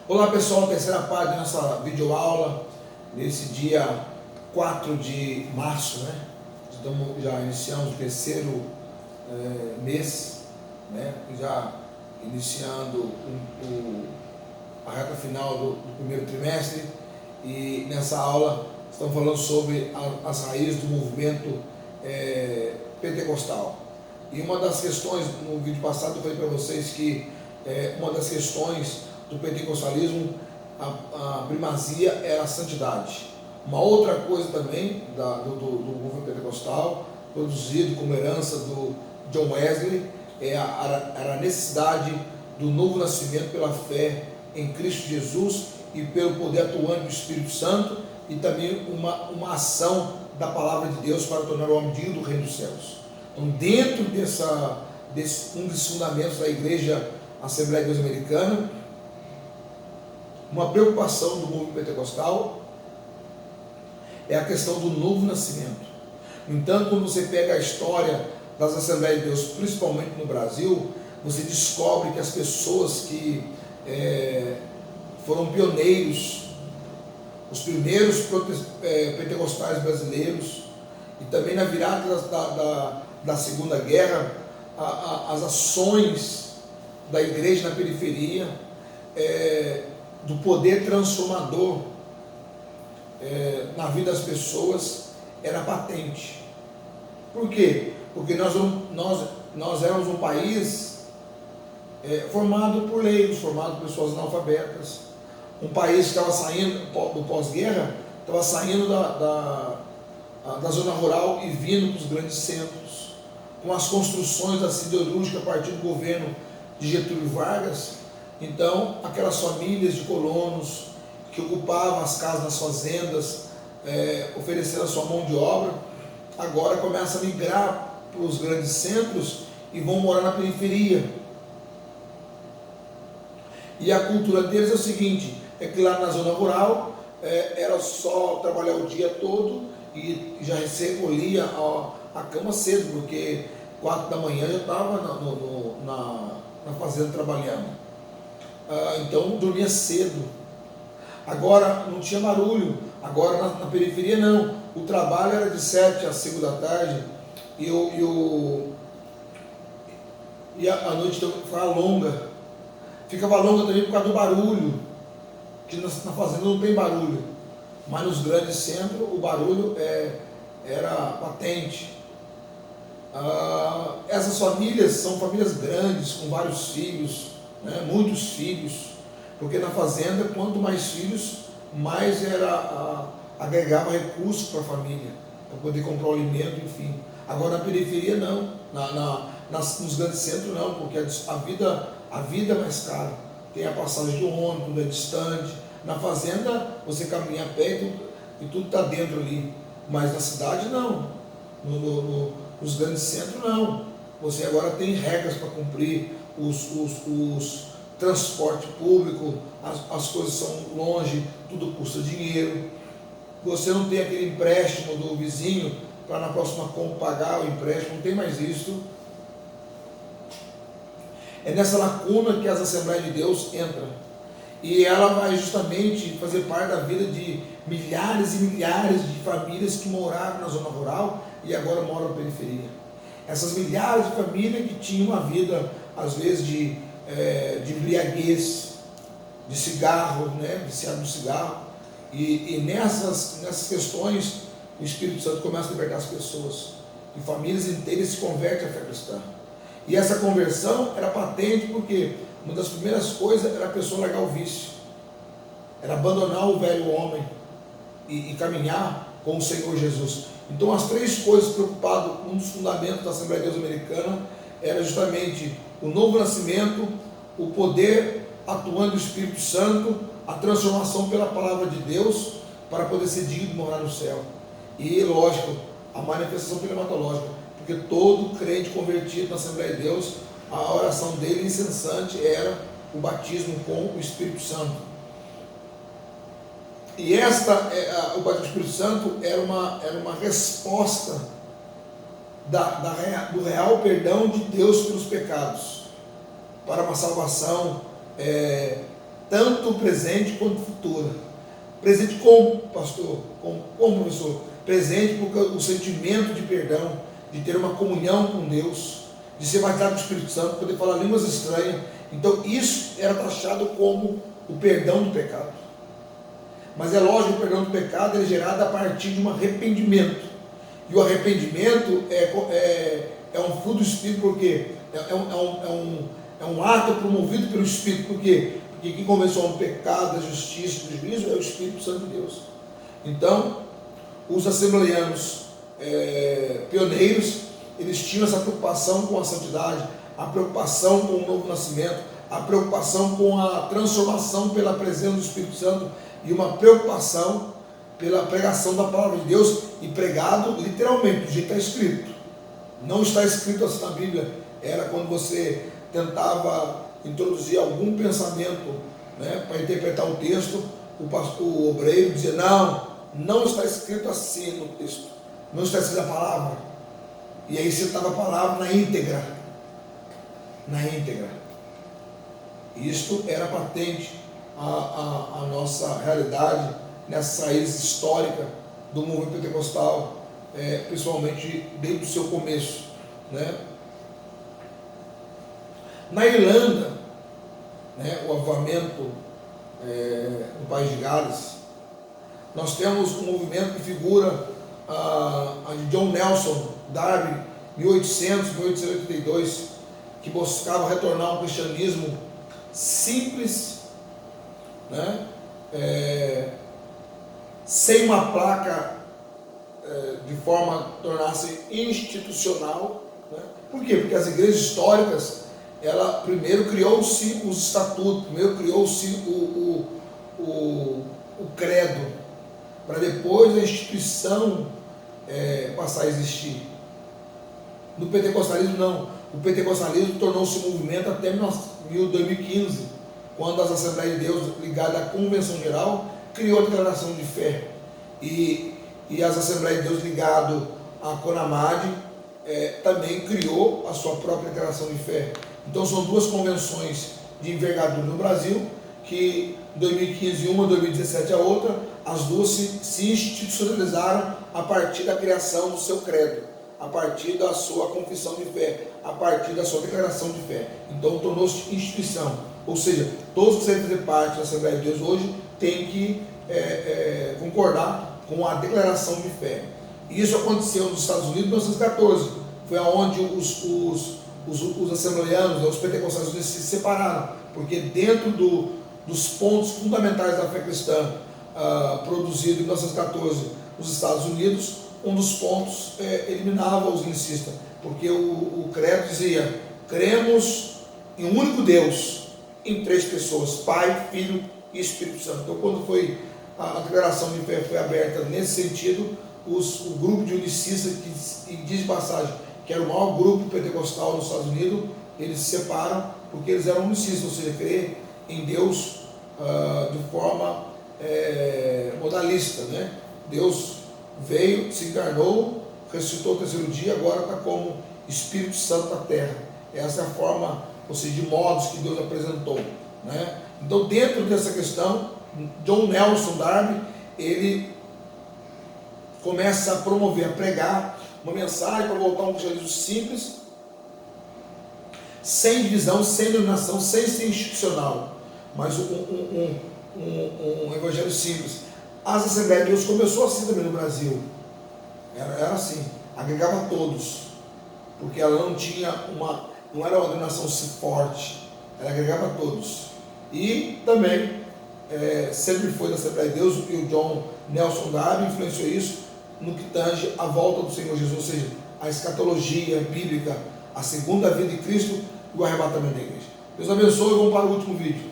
Olá pessoal, terceira parte da nossa videoaula, nesse dia 4 de março, né? Já iniciamos o terceiro mês, né? Já iniciando a reta final do primeiro trimestre, e nessa aula estamos falando sobre as raízes do movimento pentecostal. E uma das questões, no vídeo passado eu falei para vocês que uma das questões do pentecostalismo, a primazia era a santidade. Uma outra coisa também do movimento pentecostal, produzido como herança do John Wesley, era a necessidade do novo nascimento pela fé em Cristo Jesus e pelo poder atuante do Espírito Santo, e também uma ação da palavra de Deus para tornar o homem digno do reino dos céus. Então, dentro um dos fundamentos da Igreja Assembleia de Deus Americana, uma preocupação do movimento pentecostal é a questão do novo nascimento. No entanto, quando você pega a história das Assembleias de Deus, principalmente no Brasil, você descobre que as pessoas que foram pioneiros, os primeiros pentecostais brasileiros, e também na virada da Segunda Guerra, as ações da igreja na periferia, do poder transformador na vida das pessoas, era patente. Por quê? Porque nós éramos um país formado por leigos, formado por pessoas analfabetas, um país que estava saindo do pós-guerra, estava saindo da zona rural e vindo para os grandes centros, com as construções da siderúrgica a partir do governo de Getúlio Vargas. Então, aquelas famílias de colonos que ocupavam as casas nas fazendas, oferecendo a sua mão de obra, agora começam a migrar para os grandes centros e vão morar na periferia. E a cultura deles é o seguinte, é que lá na zona rural era só trabalhar o dia todo e já recolhia a cama cedo, porque 4 da manhã já estava na fazenda trabalhando. Então dormia cedo. Agora não tinha barulho. Agora na periferia não. O trabalho era de 7 às 5 da tarde e a noite ficava longa. Ficava longa também por causa do barulho, que na fazenda não tem barulho, mas nos grandes centros o barulho era patente. Essas famílias são famílias grandes, com vários filhos, né, muitos filhos, porque na fazenda, quanto mais filhos, mais agregava recursos para a família, para poder comprar o alimento, enfim. Agora na periferia não, nos grandes centros não, porque a vida é mais cara, tem a passagem de ônibus, tudo é distante. Na fazenda você caminha a pé e tudo está dentro ali, mas na cidade não, nos grandes centros não. Você agora tem regras para cumprir, os transporte público, as coisas são longe, tudo custa dinheiro. Você não tem aquele empréstimo do vizinho para na próxima compra pagar o empréstimo, não tem mais isso. É nessa lacuna que as Assembleias de Deus entram, e ela vai justamente fazer parte da vida de milhares e milhares de famílias que moraram na zona rural e agora moram na periferia. Essas milhares de famílias que tinham uma vida, às vezes, de embriaguez, de cigarro, né, viciado no cigarro, e nessas questões o Espírito Santo começa a libertar as pessoas, e famílias inteiras se convertem à fé cristã. E essa conversão era patente porque uma das primeiras coisas era a pessoa largar o vício, era abandonar o velho homem e caminhar com o Senhor Jesus. Então as três coisas preocupadas, um dos fundamentos da Assembleia de Deus Americana era justamente o novo nascimento, o poder atuando do Espírito Santo, a transformação pela palavra de Deus para poder ser digno de morar no céu. E lógico, a manifestação climatológica, porque todo crente convertido na Assembleia de Deus, a oração dele incessante era o batismo com o Espírito Santo. E o batismo do Espírito Santo era uma resposta do real perdão de Deus pelos pecados, para uma salvação tanto presente quanto futura. Presente como, pastor? Como professor? Presente porque o sentimento de perdão, de ter uma comunhão com Deus, de ser batizado com o Espírito Santo, poder falar línguas estranhas. Então isso era taxado como o perdão do pecado. Mas é lógico que o perdão do pecado é gerado a partir de um arrependimento. E o arrependimento é um fruto do Espírito, porque é um ato promovido pelo Espírito. Por quê? Porque quem convenceu do pecado, da justiça, do juízo é o Espírito Santo de Deus. Então, os assembleianos pioneiros, eles tinham essa preocupação com a santidade, a preocupação com o novo nascimento, a preocupação com a transformação pela presença do Espírito Santo e uma preocupação pela pregação da palavra de Deus, e pregado literalmente, do jeito que está escrito. Não está escrito assim na Bíblia. Era quando você tentava introduzir algum pensamento, né, para interpretar o texto, o obreiro dizia: não está escrito assim no texto, não está escrito a palavra. E aí citava a palavra na íntegra. Isto era patente a nossa realidade nessa raiz histórica do movimento pentecostal, principalmente desde o seu começo, né? Na Irlanda, né, o avivamento no país de Gales, nós temos um movimento que figura de John Nelson Darby, 1882, que buscava retornar ao cristianismo simples, né, sem uma placa, de forma a tornar-se institucional, né? Por quê? Porque as igrejas históricas, ela primeiro criou-se os estatutos, primeiro criou-se o credo, para depois a instituição passar a existir. No pentecostalismo não. O pentecostalismo tornou-se um movimento até 2015, quando as Assembleias de Deus, ligadas à Convenção Geral, criou a declaração de fé. E as Assembleias de Deus, ligadas à CONAMAD, também criou a sua própria declaração de fé. Então são duas convenções de envergadura no Brasil, que em 2015 uma, 2017 a outra, as duas se institucionalizaram a partir da criação do seu credo, a partir da sua confissão de fé, a partir da sua declaração de fé. Então tornou-se instituição. Ou seja, todos que querem fazer parte da Assembleia de Deus hoje têm que concordar com a declaração de fé. E isso aconteceu nos Estados Unidos em 1914. Foi onde os assembleianos, os pentecostais se separaram, porque dentro dos pontos fundamentais da fé cristã, produzido em 1914 nos Estados Unidos, um dos pontos eliminava os licencistas, porque o credo dizia: cremos em um único Deus, em três pessoas, Pai, Filho e Espírito Santo. Então, quando foi a declaração de fé foi aberta nesse sentido, o grupo de unicistas, que diz de passagem que era o maior grupo pentecostal nos Estados Unidos, eles se separam porque eles eram unicistas, ou seja, crer em Deus de forma modalista, né? Deus veio, se encarnou, ressuscitou no terceiro dia, agora está como Espírito Santo na terra. Essa é a forma, ou seja, de modos que Deus apresentou, né? Então, dentro dessa questão, John Nelson Darby, ele começa a promover, a pregar uma mensagem para voltar a um cristianismo simples, sem divisão, sem dominação, sem ser institucional, mas um evangelho simples. As Assembleias de Deus começou assim também no Brasil, era assim, agregava todos, porque ela não era uma denominação forte, ela agregava todos. E também sempre foi da Assembleia de Deus, e o John Nelson Darby influenciou isso no que tange a volta do Senhor Jesus, ou seja, a escatologia bíblica, a segunda vinda de Cristo e o arrebatamento da igreja. Deus abençoe e vamos para o último vídeo.